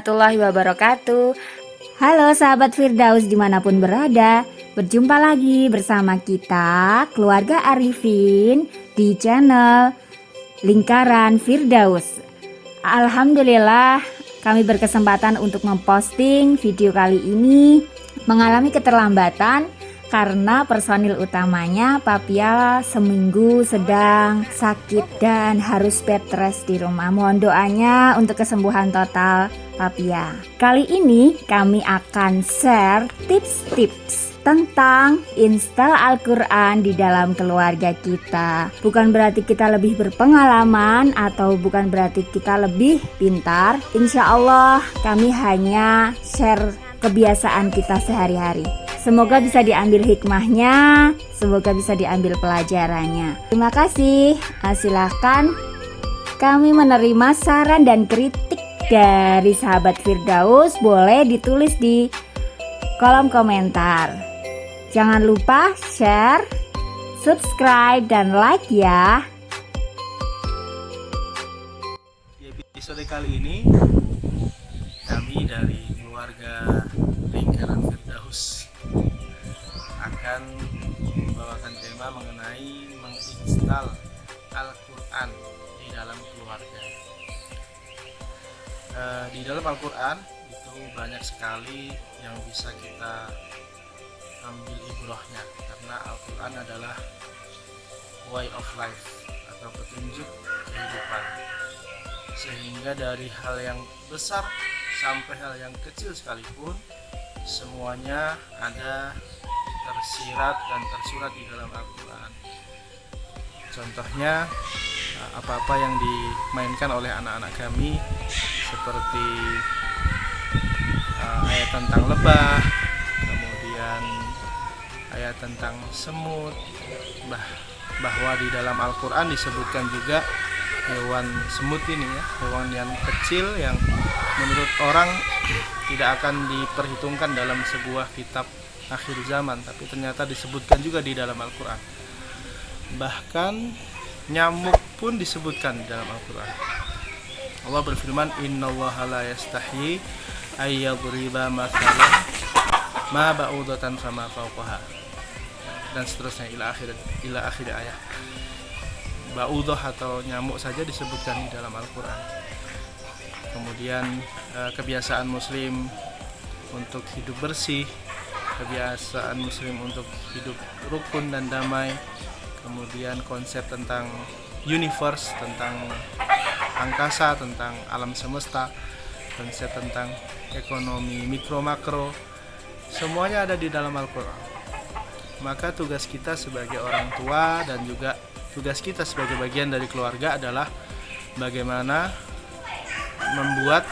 warahmatullahi wabarakatuh. Halo sahabat Firdaus dimanapun berada, berjumpa lagi bersama kita keluarga Arifin di channel Lingkaran Firdaus. Alhamdulillah kami berkesempatan untuk memposting video kali ini mengalami keterlambatan karena personil utamanya Papia seminggu sedang sakit dan harus bed rest di rumah. Mohon doanya untuk kesembuhan total Papia. Kali ini kami akan share tips-tips tentang install Al-Quran di dalam keluarga kita. Bukan berarti kita lebih berpengalaman atau bukan berarti kita lebih pintar. Insya Allah kami hanya share kebiasaan kita sehari-hari. Semoga bisa diambil hikmahnya, semoga bisa diambil pelajarannya. Terima kasih. Silahkan kami menerima saran dan kritik dari sahabat Firdaus. Boleh ditulis di kolom komentar. Jangan lupa share, subscribe, dan like ya. Di episode kali ini kami dari keluarga Lingkaran Firdaus akan membawakan tema mengenai menginstal Al-Quran di dalam keluarga. Di dalam Al-Quran itu banyak sekali yang bisa kita ambil ibrahnya, karena Al-Quran adalah way of life atau petunjuk kehidupan, sehingga dari hal yang besar sampai hal yang kecil sekalipun semuanya ada tersirat dan tersurat di dalam Al-Quran. Contohnya apa-apa yang dimainkan oleh anak-anak kami seperti ayat tentang lebah, kemudian ayat tentang semut, bahwa di dalam Al-Quran disebutkan juga hewan semut ini ya, hewan yang kecil yang menurut orang tidak akan diperhitungkan dalam sebuah kitab akhir zaman, tapi ternyata disebutkan juga di dalam Al-Quran. Bahkan nyamuk pun disebutkan di dalam Al-Quran. Allah berfirman, innallaha la yastahyi ayyadriba mathalan ma ba'udatan fama fawqaha, dan seterusnya ila akhir ayat. Ba'udah atau nyamuk saja disebutkan di dalam Al-Quran. Kemudian kebiasaan muslim untuk hidup bersih, kebiasaan muslim untuk hidup rukun dan damai, kemudian konsep tentang universe, tentang angkasa, tentang alam semesta, konsep tentang ekonomi mikro makro, semuanya ada di dalam Al-Quran. Maka tugas kita sebagai orang tua dan juga tugas kita sebagai bagian dari keluarga adalah bagaimana membuat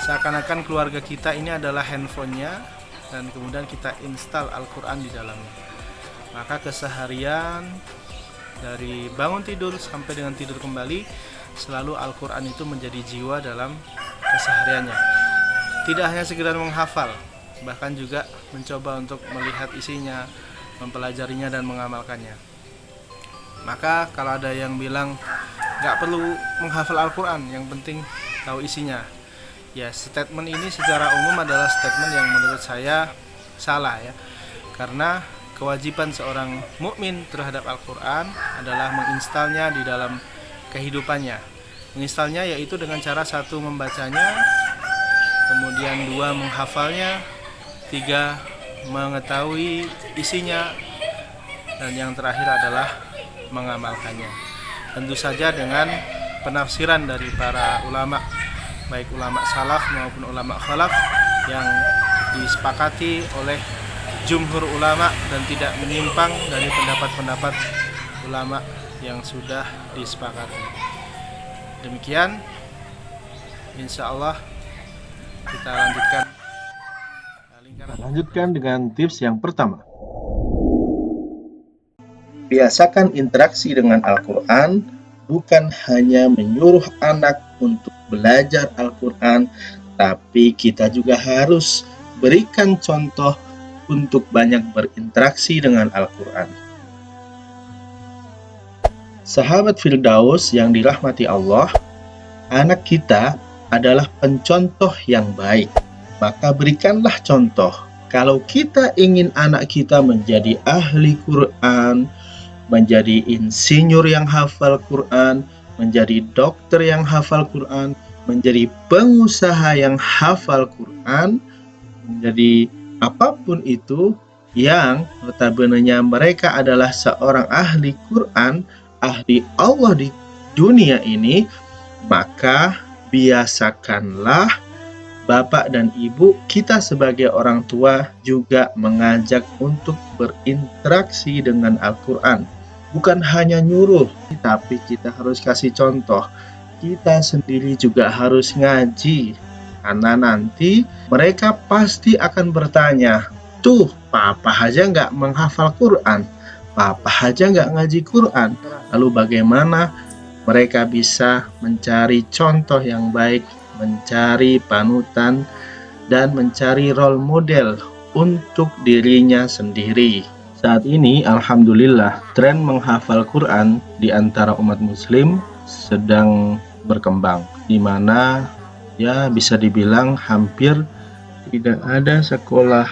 seakan-akan keluarga kita ini adalah handphonenya, dan kemudian kita install Al-Quran di dalamnya. Maka keseharian dari bangun tidur sampai dengan tidur kembali, selalu Al-Quran itu menjadi jiwa dalam kesehariannya. Tidak hanya sekedar menghafal, bahkan juga mencoba untuk melihat isinya, mempelajarinya dan mengamalkannya. Maka kalau ada yang bilang gak perlu menghafal Al-Quran, yang penting tahu isinya, ya statement ini secara umum adalah statement yang menurut saya salah ya. Karena kewajiban seorang mukmin terhadap Al-Quran adalah menginstalnya di dalam kehidupannya. Menginstalnya yaitu dengan cara satu, membacanya, kemudian dua, menghafalnya, tiga, mengetahui isinya, dan yang terakhir adalah mengamalkannya. Tentu saja dengan penafsiran dari para ulama, baik ulama salaf maupun ulama khalaf, yang disepakati oleh jumhur ulama dan tidak menyimpang dari pendapat-pendapat ulama yang sudah disepakati. Demikian, insya Allah kita lanjutkan dengan tips yang pertama. Biasakan interaksi dengan Al-Quran, bukan hanya menyuruh anak untuk belajar Al-Quran, tapi kita juga harus berikan contoh untuk banyak berinteraksi dengan Al-Quran. Sahabat Firdaus yang dirahmati Allah, anak kita adalah pencontoh yang baik. Maka berikanlah contoh. Kalau kita ingin anak kita menjadi ahli Quran, menjadi insinyur yang hafal Quran, menjadi dokter yang hafal Quran, menjadi pengusaha yang hafal Quran, menjadi apapun itu yang notabene-nya mereka adalah seorang ahli Quran, ahli Allah di dunia ini, maka biasakanlah Bapak dan Ibu, kita sebagai orang tua juga mengajak untuk berinteraksi dengan Al-Quran. Bukan hanya nyuruh, tapi kita harus kasih contoh. Kita sendiri juga harus ngaji. Karena nanti mereka pasti akan bertanya, tuh papa aja nggak menghafal Quran, papa aja nggak ngaji Quran. Lalu bagaimana mereka bisa mencari contoh yang baik, mencari panutan, dan mencari role model untuk dirinya sendiri. Saat ini, alhamdulillah, tren menghafal Quran di antara umat muslim sedang berkembang, di mana ya bisa dibilang hampir tidak ada sekolah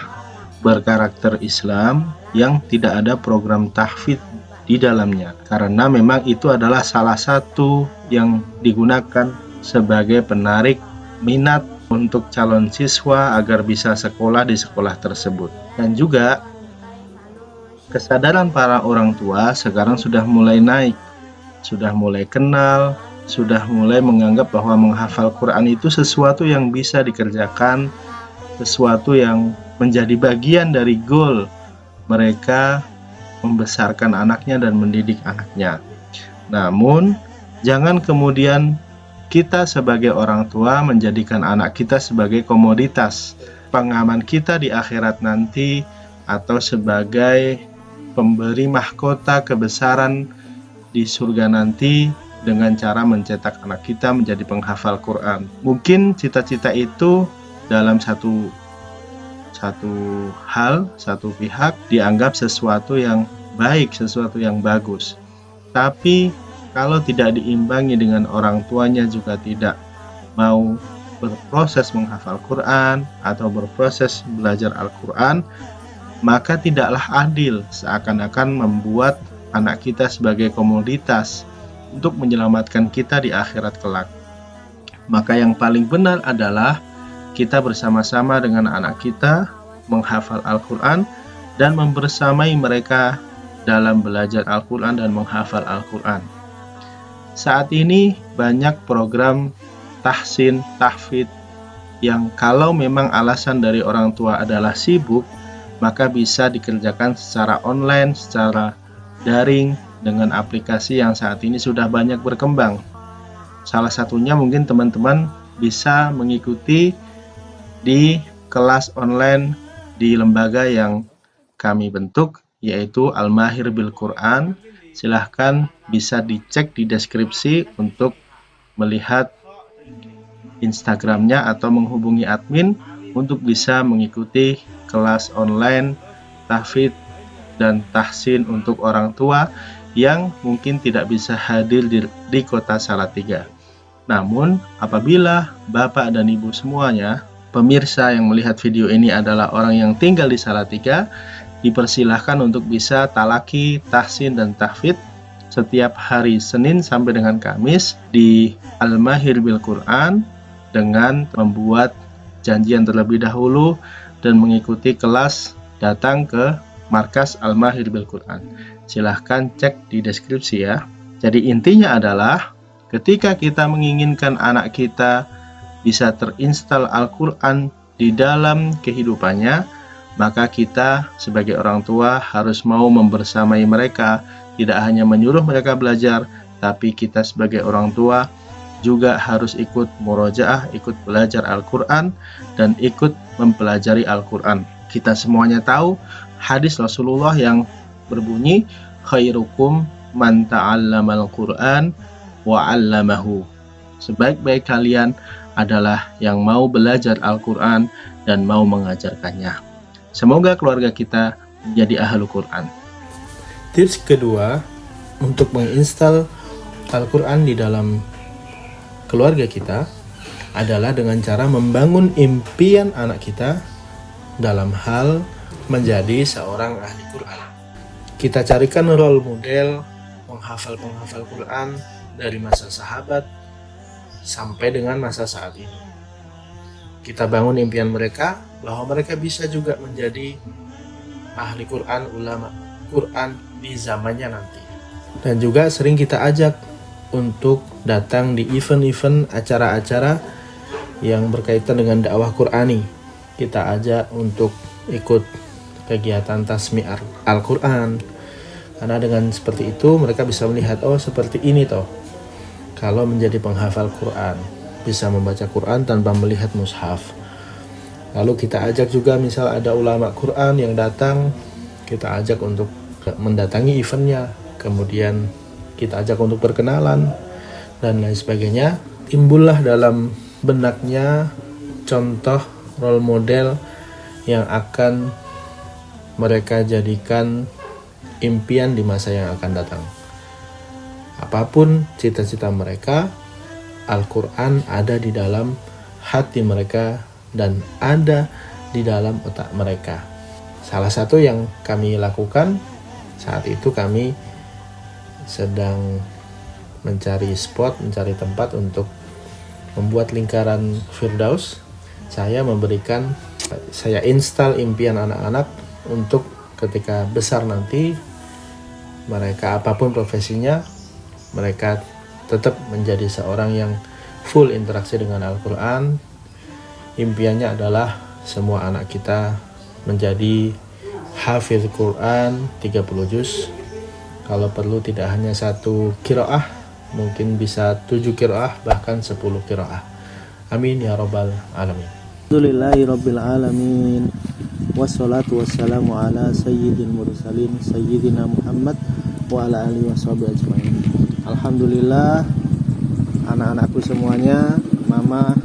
berkarakter Islam yang tidak ada program tahfidz di dalamnya, karena memang itu adalah salah satu yang digunakan sebagai penarik minat untuk calon siswa agar bisa sekolah di sekolah tersebut. Dan juga kesadaran para orang tua sekarang sudah mulai naik, sudah mulai kenal, sudah mulai menganggap bahwa menghafal Quran itu sesuatu yang bisa dikerjakan, sesuatu yang menjadi bagian dari goal mereka membesarkan anaknya dan mendidik anaknya. Namun jangan kemudian kita sebagai orang tua menjadikan anak kita sebagai komoditas pengaman kita di akhirat nanti, atau sebagai pemberi mahkota kebesaran di surga nanti dengan cara mencetak anak kita menjadi penghafal Quran. Mungkin cita-cita itu dalam satu pihak dianggap sesuatu yang baik, sesuatu yang bagus. Tapi kalau tidak diimbangi dengan orang tuanya juga tidak mau berproses menghafal Quran atau berproses belajar Al-Quran, maka tidaklah adil, seakan-akan membuat anak kita sebagai komoditas untuk menyelamatkan kita di akhirat kelak. Maka yang paling benar adalah kita bersama-sama dengan anak kita menghafal Al-Quran dan membersamai mereka dalam belajar Al-Quran dan menghafal Al-Quran. Saat ini banyak program tahsin, tahfidz yang kalau memang alasan dari orang tua adalah sibuk, maka bisa dikerjakan secara online, secara daring dengan aplikasi yang saat ini sudah banyak berkembang. Salah satunya mungkin teman-teman bisa mengikuti di kelas online di lembaga yang kami bentuk, yaitu Al-Mahir bil Quran. Silahkan bisa dicek di deskripsi untuk melihat Instagramnya atau menghubungi admin untuk bisa mengikuti kelas online tahfidz dan tahsin untuk orang tua yang mungkin tidak bisa hadir di kota Salatiga. Namun apabila Bapak dan Ibu semuanya, pemirsa yang melihat video ini adalah orang yang tinggal di Salatiga, dipersilahkan untuk bisa talaki, tahsin, dan tahfidz setiap hari Senin sampai dengan Kamis di Al-Mahir bil Quran dengan membuat janjian terlebih dahulu dan mengikuti kelas datang ke markas Al-Mahir bil Quran. Silahkan cek di deskripsi ya. Jadi intinya adalah ketika kita menginginkan anak kita bisa terinstal Al-Quran di dalam kehidupannya, maka kita sebagai orang tua harus mau membersamai mereka, tidak hanya menyuruh mereka belajar, tapi kita sebagai orang tua juga harus ikut murojaah, ikut belajar Al-Quran, dan ikut mempelajari Al-Quran. Kita semuanya tahu hadis Rasulullah yang berbunyi, khairukum man ta'allamal Quran wa 'allamahu. Sebaik-baik kalian adalah yang mau belajar Al-Quran dan mau mengajarkannya. Semoga keluarga kita menjadi ahlul Quran. Tips kedua untuk menginstal Al-Quran di dalam keluarga kita adalah dengan cara membangun impian anak kita dalam hal menjadi seorang ahli Quran. Kita carikan role model penghafal-penghafal Quran dari masa sahabat sampai dengan masa saat ini. Kita bangun impian mereka bahwa mereka bisa juga menjadi ahli Quran, ulama Quran di zamannya nanti. Dan juga sering kita ajak untuk datang di event-event, acara-acara yang berkaitan dengan dakwah Qurani. Kita ajak untuk ikut kegiatan tasmi Al-Quran, karena dengan seperti itu mereka bisa melihat, oh seperti ini toh kalau menjadi penghafal Quran, bisa membaca Quran tanpa melihat mushaf. Lalu kita ajak juga misal ada ulama Quran yang datang, kita ajak untuk mendatangi eventnya, kemudian kita ajak untuk berkenalan dan lain sebagainya. Timbullah dalam benaknya contoh role model yang akan mereka jadikan impian di masa yang akan datang. Apapun cita-cita mereka, Al-Quran ada di dalam hati mereka dan ada di dalam otak mereka. Salah satu yang kami lakukan saat itu, kami sedang mencari spot, mencari tempat untuk membuat lingkaran Firdaus. Saya install impian anak-anak untuk ketika besar nanti, mereka apapun profesinya, mereka tetap menjadi seorang yang full interaksi dengan Al-Quran. Impiannya adalah semua anak kita menjadi hafiz Quran 30 juz. Kalau perlu tidak hanya 1 qiraah, mungkin bisa 7 qiraah, bahkan 10 qiraah. Amin ya rabbal alamin. Alhamdulillahirabbil alamin. Wassalatu wassalamu ala sayyidil mursalin sayyidina Muhammad wa ala alihi washabihi ajmain. Alhamdulillah, anak-anakku semuanya, mama,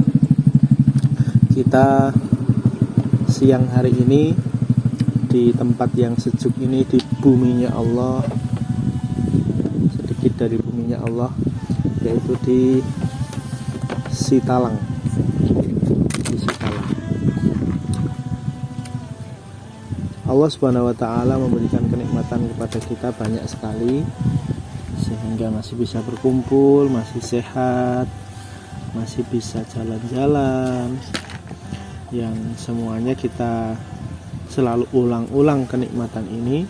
kita siang hari ini di tempat yang sejuk ini, di buminya Allah, sedikit dari buminya Allah, yaitu di Sitalang. Allah Subhanahu wa taala memberikan kenikmatan kepada kita banyak sekali, sehingga masih bisa berkumpul, masih sehat, masih bisa jalan-jalan, yang semuanya kita selalu ulang-ulang kenikmatan ini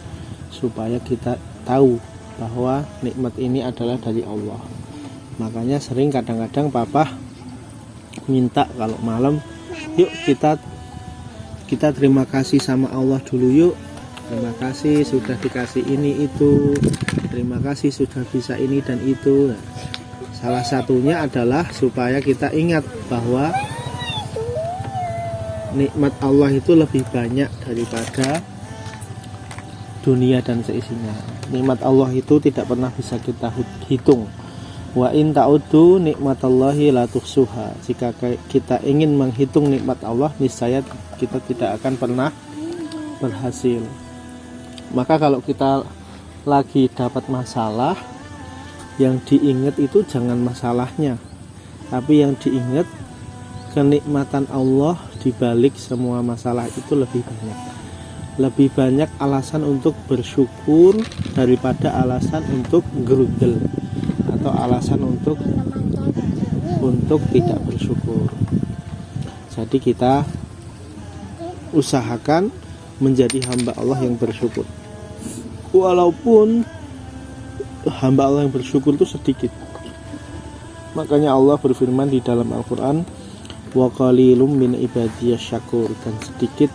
supaya kita tahu bahwa nikmat ini adalah dari Allah. Makanya sering kadang-kadang papa minta kalau malam, yuk kita terima kasih sama Allah dulu yuk. Terima kasih sudah dikasih ini itu, terima kasih sudah bisa ini dan itu. Salah satunya adalah supaya kita ingat bahwa nikmat Allah itu lebih banyak daripada dunia dan seisinya. Nikmat Allah itu tidak pernah bisa kita hitung. Wa in ta'uddu nikmatallahi la tuhsuha. Jika kita ingin menghitung nikmat Allah, niscaya kita tidak akan pernah berhasil. Maka kalau kita lagi dapat masalah, yang diingat itu jangan masalahnya, tapi yang diingat kenikmatan Allah di balik semua masalah itu lebih banyak. Lebih banyak alasan untuk bersyukur daripada alasan untuk gerudel atau alasan untuk tidak bersyukur. Jadi kita usahakan menjadi hamba Allah yang bersyukur, walaupun hamba Allah yang bersyukur itu sedikit. Makanya Allah berfirman di dalam Al-Quran, wa qalilum min ibadiyas syakur, dan sedikit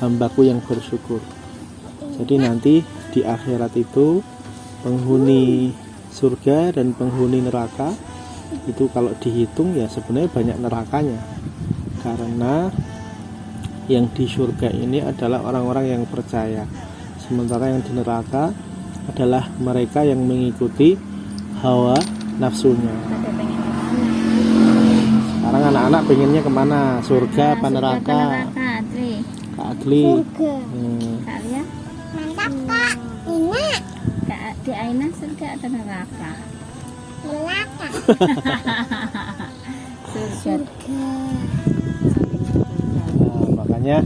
hambaku yang bersyukur. Jadi nanti di akhirat itu penghuni surga dan penghuni neraka itu kalau dihitung ya sebenarnya banyak nerakanya, karena yang di surga ini adalah orang-orang yang percaya, sementara yang di neraka adalah mereka yang mengikuti hawa nafsunya. Sekarang anak-anak pengennya kemana? Surga apa neraka? Kak Adli. Kalian? Mantap Kak. Ina. Kak di Aina surga atau neraka? Neraka. Nah, makanya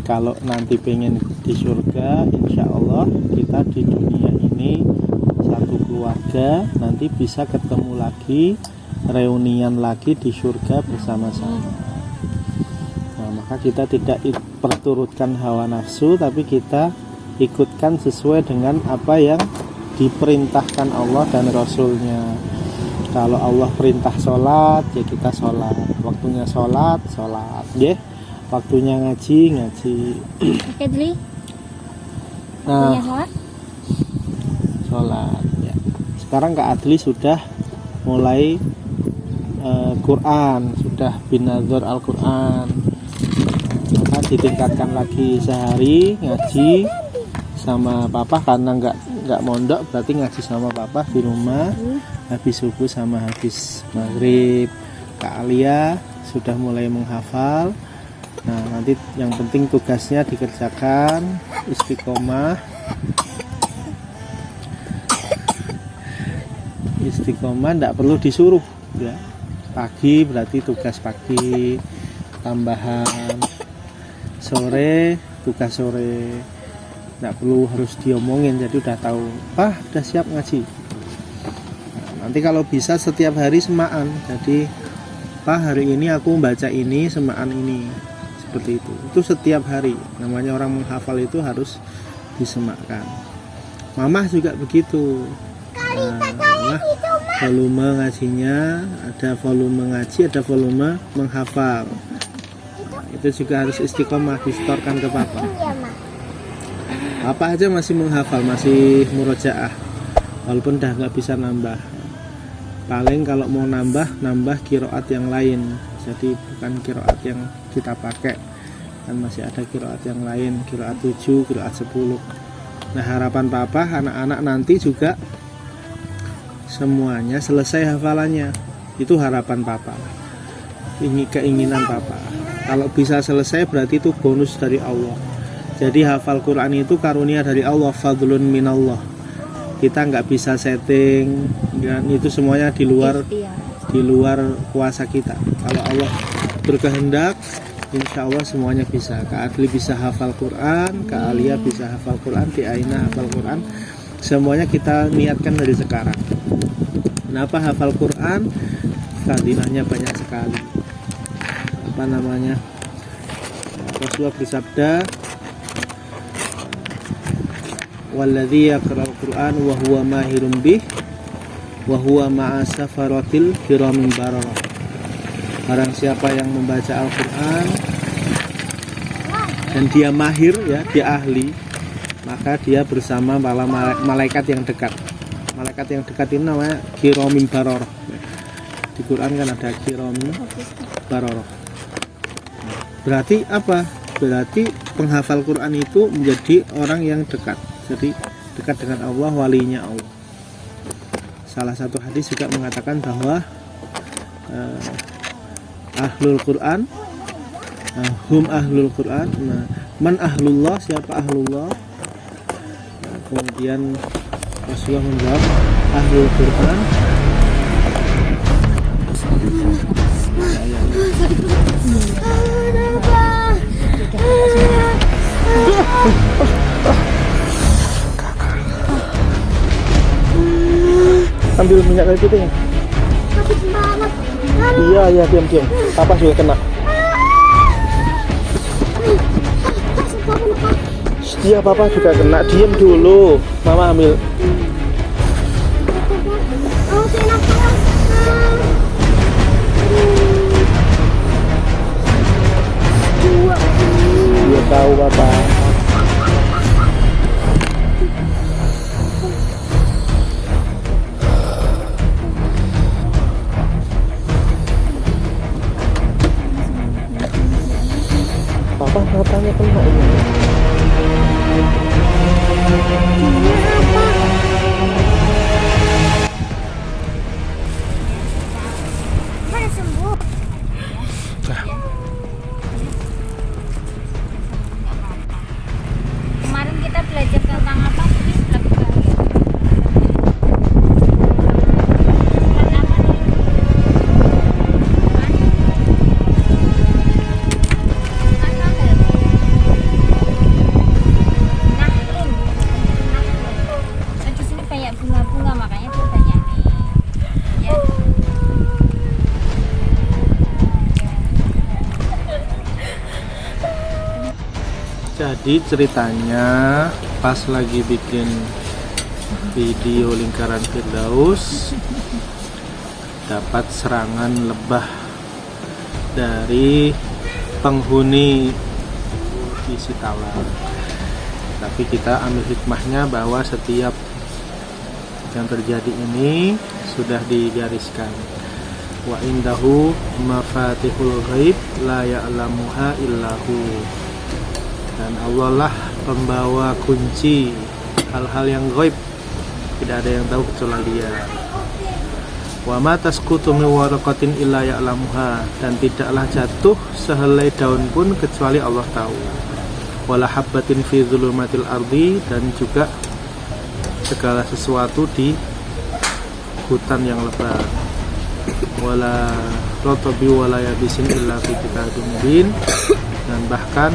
kalau nanti pengen di surga, insya Allah kita di dunia ini satu keluarga, nanti bisa ketemu lagi, reunian lagi di surga bersama-sama. Nah, maka kita tidak perturutkan hawa nafsu, tapi kita ikutkan sesuai dengan apa yang diperintahkan Allah dan Rasulnya. Kalau Allah perintah sholat, ya kita sholat. Waktunya sholat, sholat, ya. Waktunya ngaji, ngaji. Oke, Dli. Nah, Sholat? sholat. Ya. Sekarang Kak Adli sudah mulai Quran, sudah binadzar Al-Quran. Maka ditingkatkan lagi sehari ngaji sama papa, karena nggak mondok berarti ngaji sama papa di rumah. Habis subuh sama habis maghrib. Kak Alia sudah mulai menghafal. Nah, nanti yang penting tugasnya dikerjakan, istiqomah. Istiqomah tidak perlu disuruh ya. Pagi berarti tugas pagi, tambahan. Sore tugas sore. Tidak perlu harus diomongin, jadi udah tahu. Pak, udah siap ngaji. Nanti kalau bisa setiap hari semaan, jadi Pak hari ini aku baca ini, semaan ini, seperti itu setiap hari. Namanya orang menghafal itu harus disemakkan. Mamah juga begitu. Nah, volume ngajinya ada volume ngaji, ada volume menghafal. Nah, itu juga harus istiqomah, disetorkan ke papa. Apa aja masih menghafal, masih murojaah, walaupun dah nggak bisa nambah. Paling kalau mau nambah kiroat yang lain, jadi bukan kiroat yang kita pakai, kan masih ada kiroat yang lain, kiroat 7, kiroat 10. Nah, harapan papa anak-anak nanti juga semuanya selesai hafalannya, itu harapan papa, ini keinginan papa. Kalau bisa selesai berarti itu bonus dari Allah. Jadi hafal Quran itu karunia dari Allah, fadlun minallah. Kita nggak bisa setting, dan itu semuanya di luar kuasa kita. Kalau Allah berkehendak, insya Allah semuanya bisa. Kak Adli bisa hafal Quran, Kak Alia bisa hafal Quran, Ti Aina hafal Quran. Semuanya kita niatkan dari sekarang. Kenapa hafal Quran? Fadilahnya banyak sekali. Apa namanya? Rasulullah bersabda, walladzi yaqra'ul Qur'an wa huwa mahirun bih wa huwa ma'a safaratil kiramin bararah. Barang siapa yang membaca Al-Qur'an dan dia mahir ya, dia ahli, maka dia bersama para malaikat yang dekat. Malaikat yang dekat ini namanya kiramin bararah. Di Quran kan ada kiramin bararah. Berarti apa? Berarti penghafal Quran itu menjadi orang yang dekat. Jadi dekat dengan Allah, walinya Allah. Salah satu hadis juga mengatakan bahwa ahlul Quran, hum ahlul Quran. Nah, man ahlullah, siapa ahlullah? Nah, kemudian Rasulullah menjawab, ahlul Quran. Ambil minyak kayu putihnya. Iya, diam. Papa juga kena. Iya, papa juga kena. Diam dulu. Mama ambil. Dia tahu papa. Papa matanya kena ini. Mana sembuh? Jadi ceritanya pas lagi bikin video lingkaran Firdaus dapat serangan lebah dari penghuni di Sitalang. Tapi kita ambil hikmahnya bahwa setiap yang terjadi ini sudah digariskan. Wa indahu mafatihul ghaib la ya'lamuha illahu. Dan Allah lah pembawa kunci hal-hal yang ghaib, tidak ada yang tahu kecuali Dia. Wa ma tasqutu min waraqatin illa ya'lamuha, dan tidaklah jatuh sehelai daun pun kecuali Allah tahu. Wala habbatin fi dzulumatil ardi, dan juga segala sesuatu di hutan yang lebat. Wala rotobi wala yabisin illa fi kitabim mubin, dan bahkan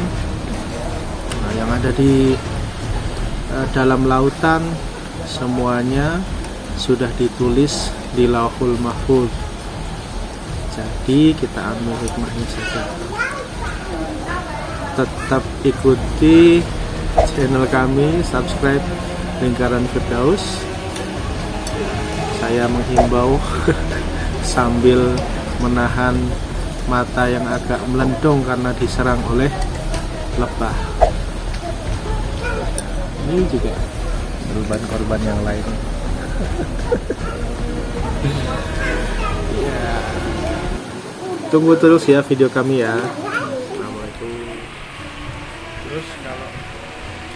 yang ada di dalam lautan semuanya sudah ditulis di Lauhul Mahfuz. Jadi kita ambil hikmahnya saja. Tetap ikuti channel kami, subscribe Lingkaran Firdaus. Saya menghimbau sambil menahan mata yang agak melendung karena diserang oleh lebah. Ini juga korban-korban yang lain. Ya. Tunggu terus ya video kami ya. Assalamualaikum. Terus kalau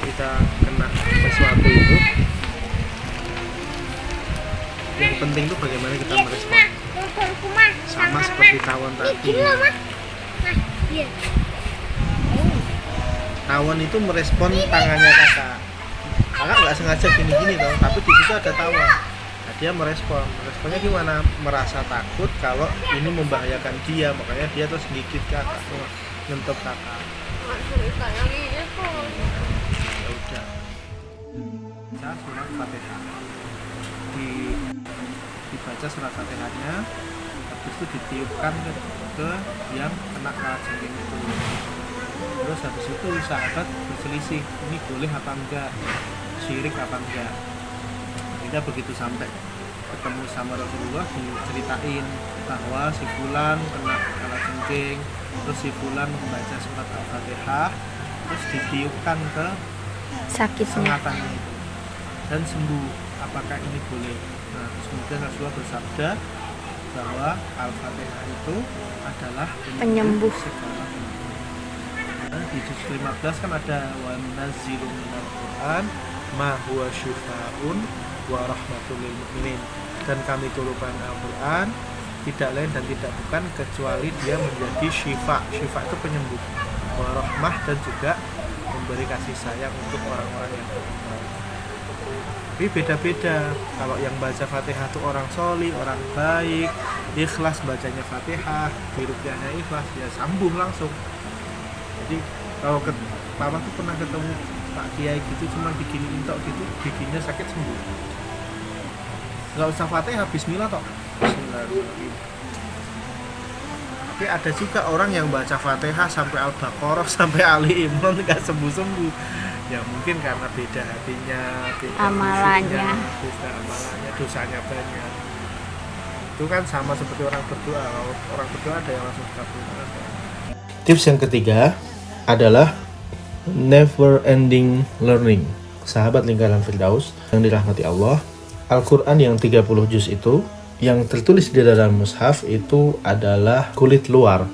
kita kena sesuatu itu, yang penting itu bagaimana kita merespon. Sama seperti tawon tadi. Tawon itu merespon tangannya kakak. Kakak nggak sengaja gini-gini dong, tapi di situ ada tawon. Nah, dia meresponnya gimana? Merasa takut kalau ini membahayakan dia, makanya dia terus gigit kakak, nyentuh kakak. Ya udah, baca surat Fatihah, dibaca surat Fatihahnya, habis itu ditiupkan ke yang kena kalajengking itu. Terus habis itu sahabat berselisih, ini boleh apa enggak, syirik apa enggak. Kita begitu sampai ketemu sama Rasulullah diceritain bahwa si fulan kena kalajengking, terus si fulan membaca surat Al-Fatihah, terus ditiupkan ke sengatannya itu dan sembuh. Apakah ini boleh? Nah, kemudian Rasulullah bersabda bahwa Al-Fatihah itu adalah penyembuh segala penyakit. Di juz 15 kan ada wa nazzilu minal Qur'an ma huwa syifaa'un wa rahmatul lil mu'minin, dan kami turunkan Al-Qur'an tidak lain dan tidak bukan kecuali dia menjadi syifa itu penyembuh, wa rahmah, dan juga memberi kasih sayang untuk orang-orang yang beriman. Tapi beda-beda, kalau yang baca Fatihah itu orang solih, orang baik, ikhlas bacanya Fatihah, diruqyahnya ikhlas, ya sambung langsung. Jadi kalau Papa tuh pernah ketemu Pak Kiai gitu, cuma diginiin tok gitu, giginya sakit sembuh. Nggak usah Fatihah, Bismillah tok. Bismillahirrahmanirrahim. Tapi ada juga orang yang baca Fatihah sampai Al-Baqarah sampai Ali Imran nggak sembuh-sembuh. Ya mungkin karena beda hatinya, beda Amalannya. beda amalannya, dosanya banyak. Itu kan sama seperti orang berdoa. Kalau orang berdoa ada yang langsung dikabulkan. Tips yang ketiga adalah never ending learning. Sahabat Lingkaran Firdaus yang dirahmati Allah, Al-Quran yang 30 juz itu yang tertulis di dalam mushaf itu adalah kulit luar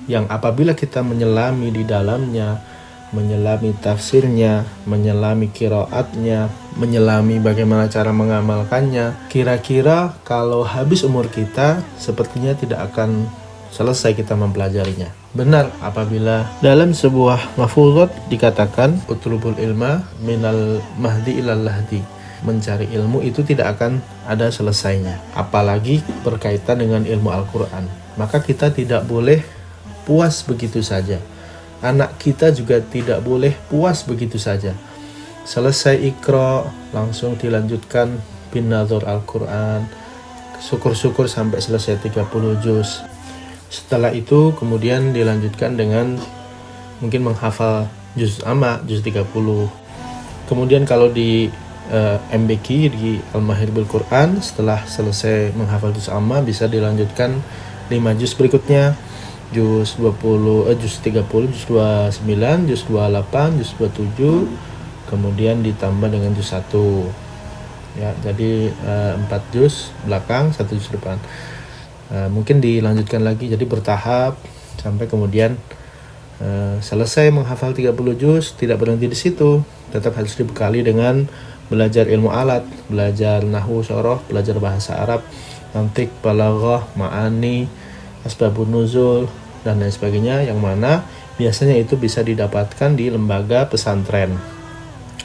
yang apabila kita menyelami di dalamnya, menyelami tafsirnya, menyelami qiraatnya, menyelami bagaimana cara mengamalkannya, kira-kira kalau habis umur kita sepertinya tidak akan selesai kita mempelajarinya. Benar apabila dalam sebuah mahfuzat dikatakan utlubul ilma minal mahdi ilal lahdi, mencari ilmu itu tidak akan ada selesainya, apalagi berkaitan dengan ilmu Al-Quran. Maka kita tidak boleh puas begitu saja, anak kita juga tidak boleh puas begitu saja. Selesai Iqra langsung dilanjutkan bin nazar Al-Quran, syukur-syukur sampai selesai 30 juz. Setelah itu kemudian dilanjutkan dengan mungkin menghafal juz amma, juz 30. Kemudian kalau di MBQ di Al-Mahir bil Quran, setelah selesai menghafal juz amma bisa dilanjutkan 5 juz berikutnya, juz 20, juz 30, juz 29, juz 28, juz 27, kemudian ditambah dengan juz 1. Ya, jadi 4 juz belakang, 1 juz depan. Mungkin dilanjutkan lagi, jadi bertahap sampai kemudian selesai menghafal 30 juz. Tidak berhenti di situ, tetap harus dibekali dengan belajar ilmu alat, belajar nahwu, soroh, belajar bahasa Arab, mantik, balaghah, ma'ani, asbabun nuzul, dan lain sebagainya, yang mana biasanya itu bisa didapatkan di lembaga pesantren.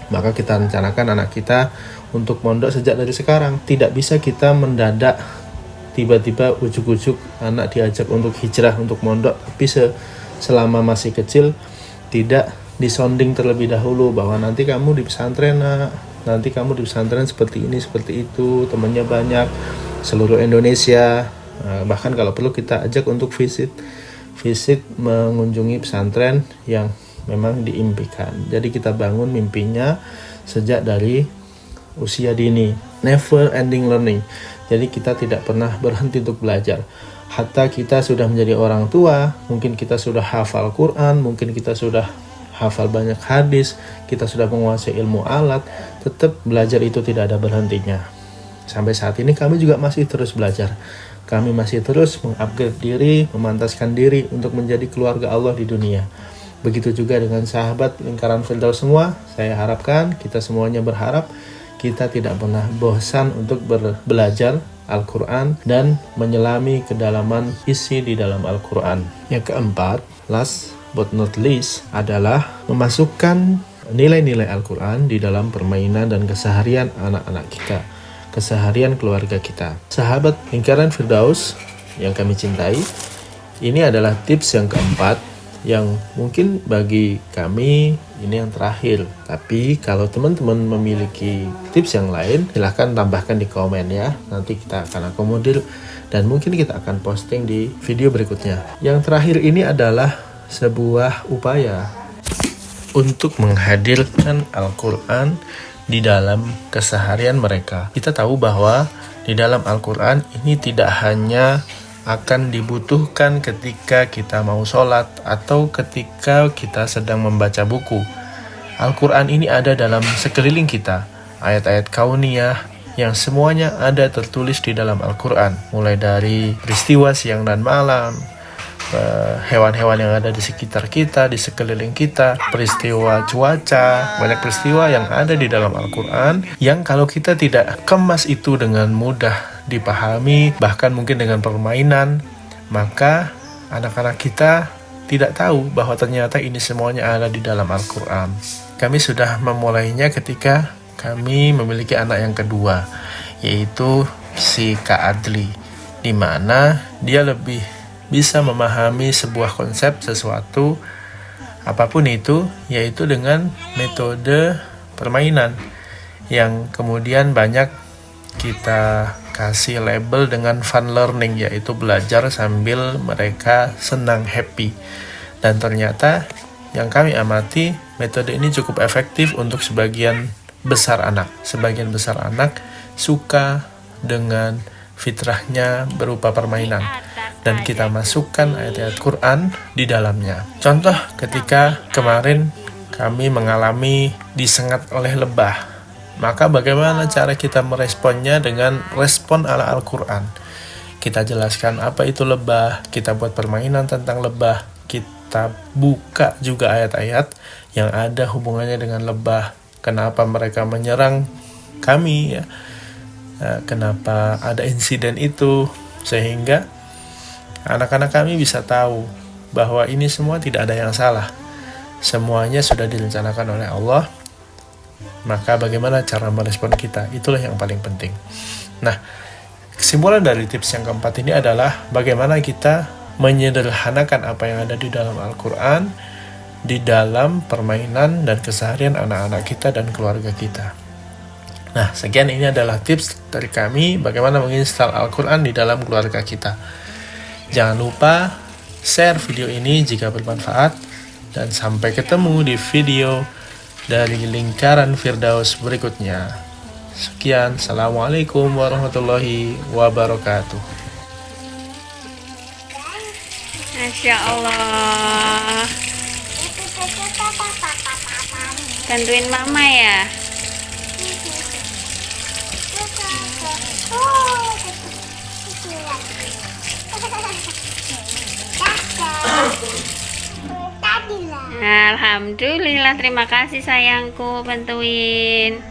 Maka kita rencanakan anak kita untuk mondok sejak dari sekarang. Tidak bisa kita mendadak tiba-tiba ujuk-ujuk anak diajak untuk hijrah, untuk mondok, tapi selama masih kecil tidak disonding terlebih dahulu bahwa nanti kamu di pesantren, nanti kamu di pesantren seperti ini, seperti itu, temannya banyak, seluruh Indonesia. Bahkan kalau perlu kita ajak untuk visit mengunjungi pesantren yang memang diimpikan. Jadi kita bangun mimpinya sejak dari usia dini, never ending learning. Jadi kita tidak pernah berhenti untuk belajar. Hatta kita sudah menjadi orang tua, mungkin kita sudah hafal Quran, mungkin kita sudah hafal banyak hadis, kita sudah menguasai ilmu alat, tetap belajar itu tidak ada berhentinya. Sampai saat ini kami juga masih terus belajar. Kami masih terus mengupgrade diri, memantaskan diri untuk menjadi keluarga Allah di dunia. Begitu juga dengan sahabat lingkaran Firdaus semua. Saya harapkan, kita semuanya berharap, kita tidak pernah bosan untuk belajar Al-Quran dan menyelami kedalaman isi di dalam Al-Quran. Yang keempat, last but not least, adalah memasukkan nilai-nilai Al-Quran di dalam permainan dan keseharian anak-anak kita, keseharian keluarga kita. Sahabat lingkaran Firdaus yang kami cintai, ini adalah tips yang keempat yang mungkin bagi kami ini yang terakhir. Tapi kalau teman-teman memiliki tips yang lain, silahkan tambahkan di komen ya. Nanti kita akan akomodir dan mungkin kita akan posting di video berikutnya. Yang terakhir ini adalah sebuah upaya untuk menghadirkan Al-Quran di dalam keseharian mereka. Kita tahu bahwa di dalam Al-Quran ini tidak hanya akan dibutuhkan ketika kita mau sholat atau ketika kita sedang membaca buku. Al-Quran ini ada dalam sekeliling kita, ayat-ayat kauniyah yang semuanya ada tertulis di dalam Al-Quran, mulai dari peristiwa siang dan malam, hewan-hewan yang ada di sekitar kita, di sekeliling kita, peristiwa cuaca, banyak peristiwa yang ada di dalam Al-Quran yang kalau kita tidak kemas itu dengan mudah dipahami, bahkan mungkin dengan permainan, maka anak-anak kita tidak tahu bahwa ternyata ini semuanya ada di dalam Al-Quran. Kami sudah memulainya ketika kami memiliki anak yang kedua, yaitu si Kak Adli, di mana dia lebih bisa memahami sebuah konsep, sesuatu, apapun itu, yaitu dengan metode permainan yang kemudian banyak kita kasih label dengan fun learning, yaitu belajar sambil mereka senang, happy. Dan ternyata yang kami amati, metode ini cukup efektif untuk sebagian besar anak. Sebagian besar anak suka dengan fitrahnya berupa permainan, dan kita masukkan ayat-ayat Quran di dalamnya. Contoh ketika kemarin kami mengalami disengat oleh lebah, maka bagaimana cara kita meresponnya dengan respon ala Al-Quran. Kita jelaskan apa itu lebah, kita buat permainan tentang lebah, kita buka juga ayat-ayat yang ada hubungannya dengan lebah, kenapa mereka menyerang kami, ya. Kenapa ada insiden itu, sehingga anak-anak kami bisa tahu bahwa ini semua tidak ada yang salah, semuanya sudah direncanakan oleh Allah. Maka bagaimana cara merespon kita, itulah yang paling penting. Nah, kesimpulan dari tips yang keempat ini adalah bagaimana kita menyederhanakan apa yang ada di dalam Al-Quran di dalam permainan dan keseharian anak-anak kita dan keluarga kita. Nah, sekian, ini adalah tips dari kami bagaimana menginstal Al-Quran di dalam keluarga kita. Jangan lupa share video ini jika bermanfaat, Dan sampai ketemu di video dari Lingkaran Firdaus berikutnya. Sekian, Assalamualaikum warahmatullahi wabarakatuh. Masya Allah. Bantuin mama ya. Alhamdulillah, terima kasih sayangku bantuin.